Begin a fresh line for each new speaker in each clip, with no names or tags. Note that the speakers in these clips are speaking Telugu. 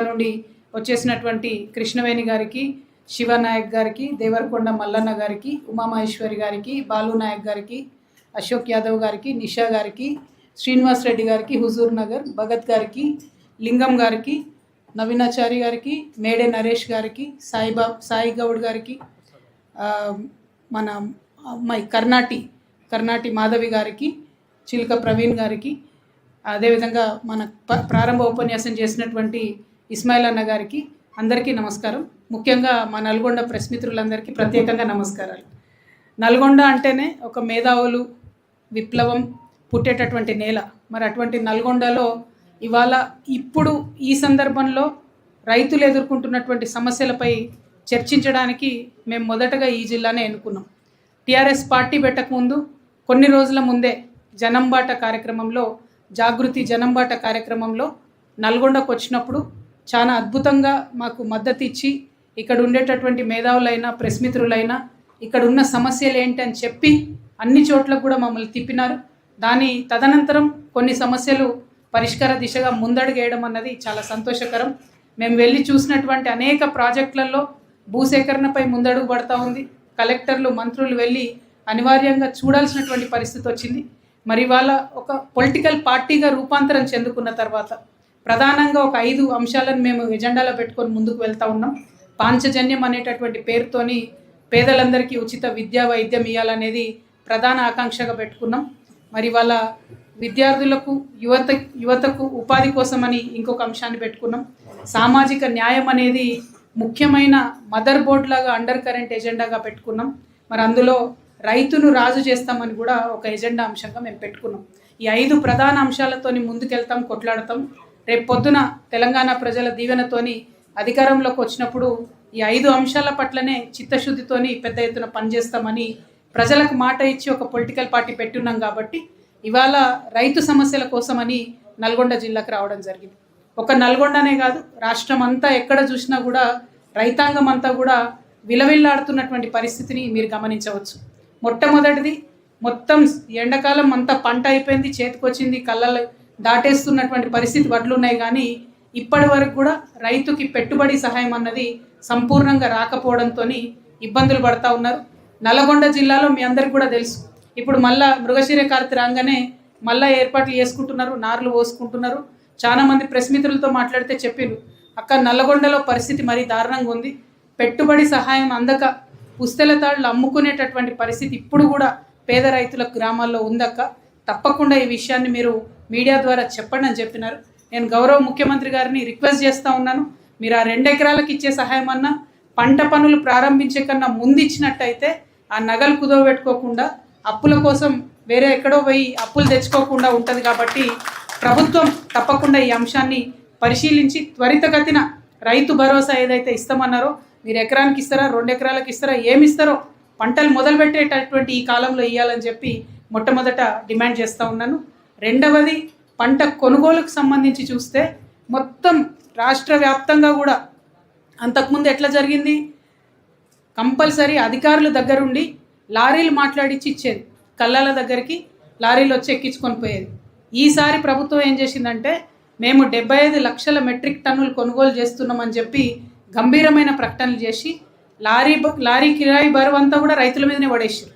నుండి వచ్చేసినటువంటి కృష్ణవేణి గారికి, శివనాయక్ గారికి, దేవరకొండ మల్లన్న గారికి, ఉమామహేశ్వరి గారికి, బాలు నాయక్ గారికి, అశోక్ యాదవ్ గారికి, నిషా గారికి, శ్రీనివాస్ రెడ్డి గారికి, హుజూర్ నగర్ భగత్ గారికి, లింగం గారికి, నవీనాచారి గారికి, మేడే నరేష్ గారికి, సాయి గౌడ్ గారికి, మన అమ్మాయి కర్ణాటి మాధవి గారికి, చిల్క ప్రవీణ్ గారికి, అదేవిధంగా మన ప్రారంభ ఉపన్యాసం చేసినటువంటి ఇస్మాయిల్ అన్న గారికి అందరికీ నమస్కారం. ముఖ్యంగా మా నల్గొండ ప్రెస్ మిత్రులందరికీ ప్రత్యేకంగా నమస్కారాలు. నల్గొండ అంటేనే ఒక మేధావులు విప్లవం పుట్టేటటువంటి నేల. మరి అటువంటి నల్గొండలో ఇవాళ ఇప్పుడు ఈ సందర్భంలో రైతులు ఎదుర్కొంటున్నటువంటి సమస్యలపై చర్చించడానికి మేము మొదటగా ఈ జిల్లానే ఎన్నుకున్నాం. టీఆర్ఎస్ పార్టీ పెట్టకముందు కొన్ని రోజుల ముందే జనంబాట కార్యక్రమంలో, జాగృతి జనంబాట కార్యక్రమంలో నల్గొండకు వచ్చినప్పుడు చాలా అద్భుతంగా మాకు మద్దతు ఇచ్చి ఇక్కడ ఉండేటటువంటి మేధావులైనా ప్రెస్ మిత్రులైనా ఇక్కడ ఉన్న సమస్యలు ఏంటి అని చెప్పి అన్ని చోట్ల కూడా మమ్మల్ని తిప్పినారు. దాని తదనంతరం కొన్ని సమస్యలు పరిష్కార దిశగా ముందడుగేయడం అన్నది చాలా సంతోషకరం. మేము వెళ్ళి చూసినటువంటి అనేక ప్రాజెక్టులలో భూసేకరణపై ముందడుగు పడతా ఉంది. కలెక్టర్లు, మంత్రులు వెళ్ళి అనివార్యంగా చూడాల్సినటువంటి పరిస్థితి వచ్చింది. మరి ఇవాళ ఒక పొలిటికల్ పార్టీగా రూపాంతరం చెందుకున్న తర్వాత ప్రధానంగా ఒక 5 అంశాలను మేము ఎజెండాలో పెట్టుకొని ముందుకు వెళ్తూ ఉన్నాం. పాంచజన్యం అనేటటువంటి పేరుతోని పేదలందరికీ ఉచిత విద్యా వైద్యం ఇవ్వాలనేది ప్రధాన ఆకాంక్షగా పెట్టుకున్నాం. మరి ఇవాళ విద్యార్థులకు, యువతకు ఉపాధి కోసమని ఇంకొక అంశాన్ని పెట్టుకున్నాం. సామాజిక న్యాయం అనేది ముఖ్యమైన మదర్ బోర్డ్ లాగా అండర్ కరెంట్ ఎజెండాగా పెట్టుకున్నాం. మరి అందులో రైతును రాజు చేస్తామని కూడా ఒక ఎజెండా అంశంగా మేము పెట్టుకున్నాం. ఈ 5 ప్రధాన అంశాలతోని ముందుకెళ్తాం, కొట్లాడతాం. రేపు పొద్దున తెలంగాణ ప్రజల దీవెనతోని అధికారంలోకి వచ్చినప్పుడు ఈ 5 అంశాల పట్లనే చిత్తశుద్ధితోని పెద్ద ఎత్తున పనిచేస్తామని ప్రజలకు మాట ఇచ్చి ఒక పొలిటికల్ పార్టీ పెట్టున్నాం. కాబట్టి ఇవాళ రైతు సమస్యల కోసమని నల్గొండ జిల్లాకు రావడం జరిగింది. ఒక నల్గొండనే కాదు, రాష్ట్రం అంతా ఎక్కడ చూసినా కూడా రైతాంగం అంతా కూడా విలవిల్లాడుతున్నటువంటి పరిస్థితిని మీరు గమనించవచ్చు. మొట్టమొదటిది, మొత్తం ఎండాకాలం అంతా పంట అయిపోయింది, చేతికొచ్చింది, కళ్ళలు దాటేస్తున్నటువంటి పరిస్థితి వడ్లు ఉన్నాయి. కానీ ఇప్పటి వరకు కూడా రైతుకి పెట్టుబడి సహాయం అన్నది సంపూర్ణంగా రాకపోవడంతో ఇబ్బందులు పడతా ఉన్నారు. నల్గొండ జిల్లాలో మీ అందరికి కూడా తెలుసు, ఇప్పుడు మళ్ళా మృగశిర కార్తె రాగానే మళ్ళా ఏర్పాట్లు చేసుకుంటున్నారు, నార్లు పోసుకుంటున్నారు. చాలామంది ప్రెస్ మిత్రులతో మాట్లాడితే చెప్పారు, అక్క నల్లగొండలో పరిస్థితి మరీ దారుణంగా ఉంది, పెట్టుబడి సహాయం అందక పుస్తెల తాళ్ళు అమ్ముకునేటటువంటి పరిస్థితి ఇప్పుడు కూడా పేద రైతుల గ్రామాల్లో ఉందక్క. తప్పకుండా ఈ విషయాన్ని మీరు మీడియా ద్వారా చెప్పండి అని చెప్పినారు. నేను గౌరవ ముఖ్యమంత్రి గారిని రిక్వెస్ట్ చేస్తూ ఉన్నాను, మీరు ఆ 2 ఎకరాలకు ఇచ్చే సహాయం అన్నా పంట పనులు ప్రారంభించే కన్నా ముందు ఇచ్చినట్టయితే ఆ నగలు కుదవబెట్టుకోకుండా అప్పుల కోసం వేరే ఎక్కడో పోయి అప్పులు తెచ్చుకోకుండా ఉంటుంది. కాబట్టి ప్రభుత్వం తప్పకుండా ఈ అంశాన్ని పరిశీలించి త్వరితగతిన రైతు భరోసా ఏదైతే ఇస్తామన్నారో, మీరు ఎకరానికి ఇస్తారా, 2 ఎకరాలకు ఇస్తారా, ఏమి ఇస్తారో పంటలు మొదలుపెట్టేటటువంటి ఈ కాలంలో ఇవ్వాలని చెప్పి మొట్టమొదట డిమాండ్ చేస్తూ ఉన్నాను. రెండవది, పంట కొనుగోలుకు సంబంధించి చూస్తే మొత్తం రాష్ట్ర వ్యాప్తంగా కూడా అంతకుముందు ఎట్లా జరిగింది, కంపల్సరీ అధికారుల దగ్గరుండి లారీలు మాట్లాడించి ఇచ్చేది, కళ్ళల దగ్గరికి లారీలు వచ్చి ఎక్కించుకొని పోయేది. ఈసారి ప్రభుత్వం ఏం చేసిందంటే, మేము 75 లక్షల మెట్రిక్ టన్నులు కొనుగోలు చేస్తున్నామని చెప్పి గంభీరమైన ప్రకటనలు చేసి లారీ కిరాయి బరువు అంతా కూడా రైతుల మీదనే పడేసారు.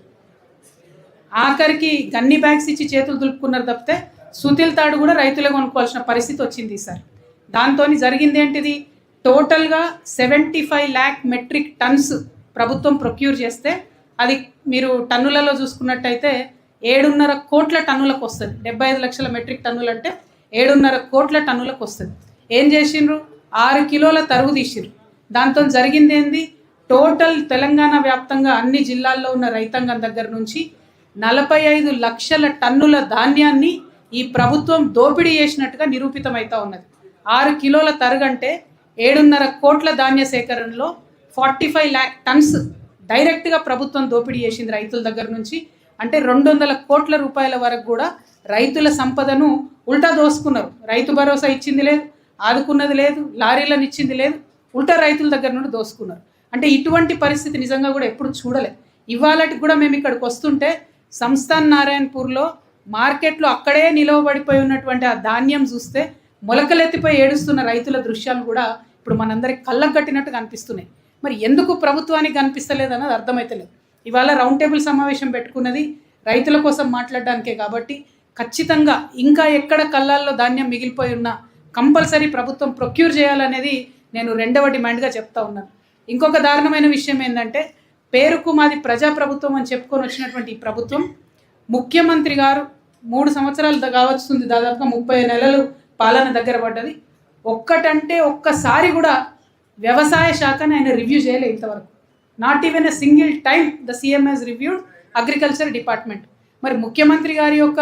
ఆఖరికి గన్ని బ్యాగ్స్ ఇచ్చి చేతులు దులుపుకున్నారు తప్పితే సుతిల్ తాడు కూడా రైతులే కొనుక్కోవాల్సిన పరిస్థితి వచ్చింది ఈసారి. దాంతో జరిగింది ఏంటిది, టోటల్గా 75 lakh మెట్రిక్ టన్స్ ప్రభుత్వం ప్రొక్యూర్ చేస్తే అది మీరు టన్నులలో చూసుకున్నట్టయితే 7.5 కోట్ల టన్నులకు వస్తుంది. 75 లక్షల మెట్రిక్ టన్నులు అంటే 7.5 కోట్ల టన్నులకు వస్తుంది. ఏం చేసిండ్రు, 6 కిలోల తరుగు తీసిర్రు. దాంతో జరిగింది ఏంది, టోటల్ తెలంగాణ వ్యాప్తంగా అన్ని జిల్లాల్లో ఉన్న రైతాంగం దగ్గర నుంచి 45 లక్షల టన్నుల ధాన్యాన్ని ఈ ప్రభుత్వం దోపిడీ చేసినట్టుగా నిరూపితమవుతా ఉన్నది. 6 కిలోల తరుగంటే 7.5 కోట్ల ధాన్య సేకరణలో 45 lakh టన్స్ డైరెక్ట్గా ప్రభుత్వం దోపిడీ చేసింది రైతుల దగ్గర నుంచి. అంటే 200 కోట్ల రూపాయల వరకు కూడా రైతుల సంపదను ఉల్టా దోసుకున్నారు. రైతు భరోసా ఇచ్చింది లేదు, ఆదుకున్నది లేదు, లారీలను ఇచ్చింది లేదు, ఉల్టా రైతుల దగ్గర నుండి దోసుకున్నారు. అంటే ఇటువంటి పరిస్థితి నిజంగా కూడా ఎప్పుడు చూడలేదు. ఇవాళకి కూడా మేము ఇక్కడికి వస్తుంటే సంస్థాన్ నారాయణపూర్లో మార్కెట్లో అక్కడే నిలవబడిపోయి ఉన్నటువంటి ఆ ధాన్యం చూస్తే మొలకలెత్తిపోయి ఏడుస్తున్న రైతుల దృశ్యాలు కూడా ఇప్పుడు మనందరికి కళ్ళకు కట్టినట్టు కనిపిస్తున్నాయి. మరి ఎందుకు ప్రభుత్వానికి కనిపిస్తలేదు అన్నది అర్థమైతలేదు. ఇవాళ రౌండ్ టేబుల్ సమావేశం పెట్టుకున్నది రైతుల కోసం మాట్లాడడానికే కాబట్టి ఖచ్చితంగా ఇంకా ఎక్కడ కళ్ళాల్లో ధాన్యం మిగిలిపోయి ఉన్నా కంపల్సరీ ప్రభుత్వం ప్రొక్యూర్ చేయాలనేది నేను రెండవ డిమాండ్గా చెప్తా ఉన్నాను. ఇంకొక దారుణమైన విషయం ఏంటంటే పేరుకు మాది ప్రజాప్రభుత్వం అని చెప్పుకొని వచ్చినటువంటి ఈ ప్రభుత్వం ముఖ్యమంత్రి గారు 3 సంవత్సరాలు కావస్తుంది, దాదాపుగా 30 నెలలు పాలన దగ్గర పడ్డది. ఒక్కసారి కూడా వ్యవసాయ శాఖను ఆయన రివ్యూ చేయలేదు ఇంతవరకు. Not even a single time the CM has reviewed agriculture department. మరి ముఖ్యమంత్రి గారి యొక్క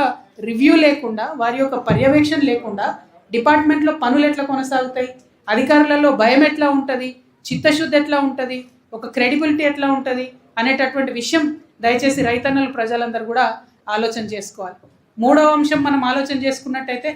రివ్యూ లేకుండా, వారి యొక్క పర్యవేక్షణ లేకుండా డిపార్ట్మెంట్లో పనులు ఎట్లా కొనసాగుతాయి, అధికారులలో భయం ఎట్లా ఉంటుంది, చిత్తశుద్ధి ఎట్లా ఉంటుంది, ఒక క్రెడిబిలిటీ ఎట్లా ఉంటుంది అనేటటువంటి విషయం దయచేసి రైతన్నలు ప్రజలందరూ కూడా ఆలోచన చేసుకోవాలి. మూడవ అంశం మనం ఆలోచన చేసుకున్నట్టయితే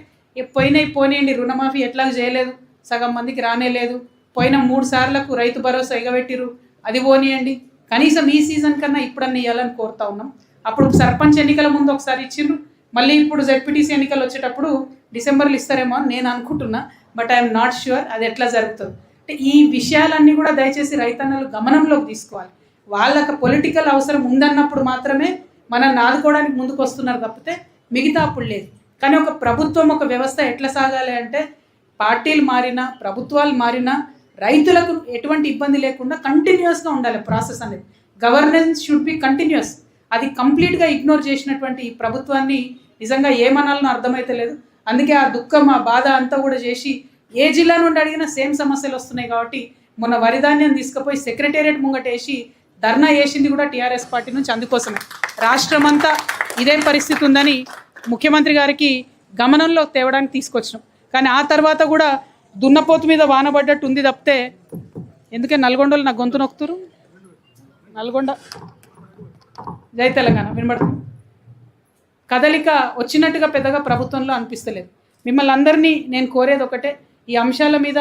పోనీయండి, రుణమాఫీ ఎట్లా చేయలేదు, సగం మందికి రానేలేదు, పోయిన 3 సార్లకు రైతు భరోసా ఎగబెట్టిరు, అది పోనీయండి, కనీసం ఈ సీజన్ కన్నా ఇప్పుడన్నా ఇవ్వాలని కోరుతా ఉన్నాం. అప్పుడు సర్పంచ్ ఎన్నికల ముందు ఒకసారి ఇచ్చిండ్రు, మళ్ళీ ఇప్పుడు జెడ్పీటీసీ ఎన్నికలు వచ్చేటప్పుడు డిసెంబర్లో ఇస్తారేమో అని నేను అనుకుంటున్నా. బట్ ఐఎమ్ నాట్ ష్యూర్ అది ఎట్లా జరుగుతుంది. అంటే ఈ విషయాలన్నీ కూడా దయచేసి రైతన్నలు గమనంలోకి తీసుకోవాలి. వాళ్ళకి పొలిటికల్ అవసరం ఉందన్నప్పుడు మాత్రమే మనల్ని ఆదుకోవడానికి ముందుకు వస్తున్నారు తప్పితే మిగతా అప్పుడు లేదు. కానీ ఒక ప్రభుత్వం, ఒక వ్యవస్థ ఎట్లా సాగాలి అంటే పార్టీలు మారినా, ప్రభుత్వాలు మారినా రైతులకు ఎటువంటి ఇబ్బంది లేకుండా కంటిన్యూస్గా ఉండాలి ప్రాసెస్ అనేది. Governance should be continuous. అది కంప్లీట్గా ఇగ్నోర్ చేసినటువంటి ఈ ప్రభుత్వాన్ని నిజంగా ఏమనాలనో అర్థమైతలేదు. అందుకే ఆ దుఃఖం, ఆ బాధ అంతా కూడా చేసి ఏ జిల్లా నుండి అడిగినా సేమ్ సమస్యలు వస్తున్నాయి. కాబట్టి మొన్న వరిధాన్యం తీసుకుపోయి సెక్రటేరియట్ ముంగటేసి ధర్నా వేసింది కూడా టీఆర్ఎస్ పార్టీ నుంచి. అందుకోసమే రాష్ట్రం అంతా ఇదే పరిస్థితి ఉందని ముఖ్యమంత్రి గారికి గమనంలో తేవడానికి తీసుకొచ్చినాం. కానీ ఆ తర్వాత కూడా దున్నపోతు మీద వానబడ్డట్టు ఉంది తప్పితే, ఎందుకే నల్గొండలో నా గొంతు నొక్కుతురు, నల్గొండ జై తెలంగాణ వినబడుతుంది, కదలిక వచ్చినట్టుగా పెద్దగా ప్రభుత్వంలో అనిపిస్తలేదు. మిమ్మల్ని అందరినీ నేను కోరేది ఒకటే, ఈ అంశాల మీద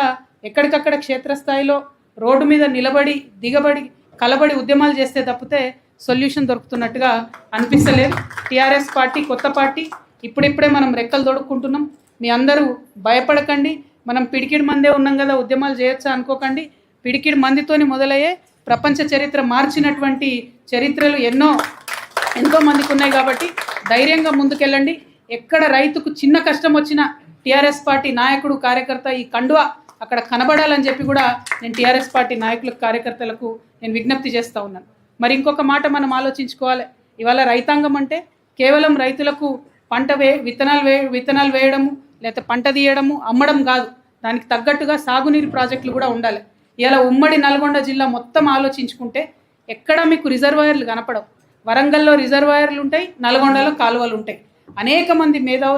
ఎక్కడికక్కడ క్షేత్రస్థాయిలో రోడ్డు మీద నిలబడి, దిగబడి, కలబడి ఉద్యమాలు చేస్తే తప్పితే సొల్యూషన్ దొరుకుతున్నట్టుగా అనిపిస్తలేదు. టీఆర్ఎస్ పార్టీ కొత్త పార్టీ, ఇప్పుడిప్పుడే మనం రెక్కలు తొడుక్కుంటున్నాం. మీ అందరూ భయపడకండి. మనం పిడికిడి మందే ఉన్నాం కదా, ఉద్యమాలు చేయొచ్చా అనుకోకండి. పిడికిడి మందితోని మొదలయ్యే ప్రపంచ చరిత్ర మార్చినటువంటి చరిత్రలు ఎంతో మందికి ఉన్నాయి. కాబట్టి ధైర్యంగా ముందుకెళ్ళండి. ఎక్కడ రైతుకు చిన్న కష్టం వచ్చినా టీఆర్ఎస్ పార్టీ నాయకుడు, కార్యకర్త ఈ కండువా అక్కడ కనబడాలని చెప్పి కూడా నేను టీఆర్ఎస్ పార్టీ నాయకులకు, కార్యకర్తలకు నేను విజ్ఞప్తి చేస్తూ ఉన్నాను. మరి ఇంకొక మాట మనం ఆలోచించుకోవాలి. ఇవాళ రైతాంగం అంటే కేవలం రైతులకు విత్తనాలు వేయడము, లేకపోతే పంట తీయడము, అమ్మడం కాదు. దానికి తగ్గట్టుగా సాగునీరు ప్రాజెక్టులు కూడా ఉండాలి. ఇలా ఉమ్మడి నల్గొండ జిల్లా మొత్తం ఆలోచించుకుంటే ఎక్కడ మీకు రిజర్వాయర్లు కనపడవు. వరంగల్లో రిజర్వాయర్లు ఉంటాయి, నల్గొండలో కాలువలు ఉంటాయి. అనేక మంది మేధావులు